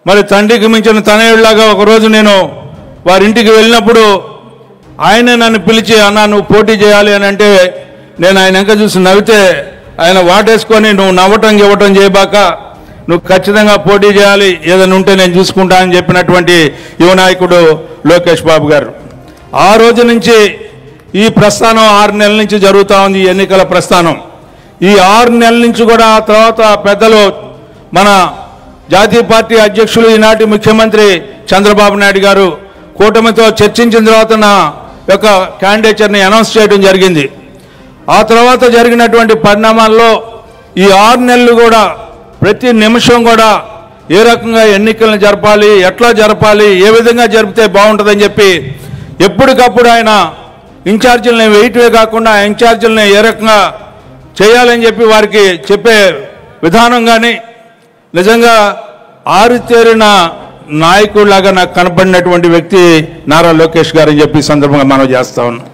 మరి తండ్రికి మించిన తనయుడిలాగా ఒకరోజు నేను వారింటికి వెళ్ళినప్పుడు ఆయనే నన్ను పిలిచి, అన్న నువ్వు పోటీ చేయాలి అని అంటే నేను ఆయన వెనక చూసి నవ్వితే ఆయన వాటేసుకొని, నువ్వు నవ్వటం ఇవ్వటం చేయబాక, నువ్వు ఖచ్చితంగా పోటీ చేయాలి, ఏదైనా ఉంటే నేను చూసుకుంటా అని చెప్పినటువంటి యువ నాయకుడు లోకేష్ బాబు గారు. ఆ రోజు నుంచి ఈ ప్రస్థానం 6 నెలల నుంచి జరుగుతూ ఉంది, ఈ ఎన్నికల ప్రస్థానం. ఈ 6 నెలల నుంచి కూడా ఆ తర్వాత పెద్దలు మన జాతీయ పార్టీ అధ్యక్షులు ఈనాటి ముఖ్యమంత్రి చంద్రబాబు నాయుడు గారు కూటమితో చర్చించిన తర్వాత నా యొక్క క్యాండిడేచర్ని అనౌన్స్ చేయడం జరిగింది. ఆ తర్వాత జరిగినటువంటి పరిణామాల్లో ఈ 6 నెలలు కూడా ప్రతి నిమిషం కూడా ఏ రకంగా ఎన్నికలను జరపాలి, ఎట్లా జరపాలి, ఏ విధంగా జరిపితే బాగుంటుందని చెప్పి ఎప్పటికప్పుడు ఆయన ఇన్ఛార్జీలని వేయటమే కాకుండా ఆ ఇన్ఛార్జీలని ఏ రకంగా చేయాలని చెప్పి వారికి చెప్పే విధానం కానీ నిజంగా ఆరితేరిన నాయకుడిలాగా నాకు కనపడినటువంటి వ్యక్తి నారా లోకేష్ గారు అని చెప్పి సందర్భంగా మనం చేస్తా ఉన్నాం.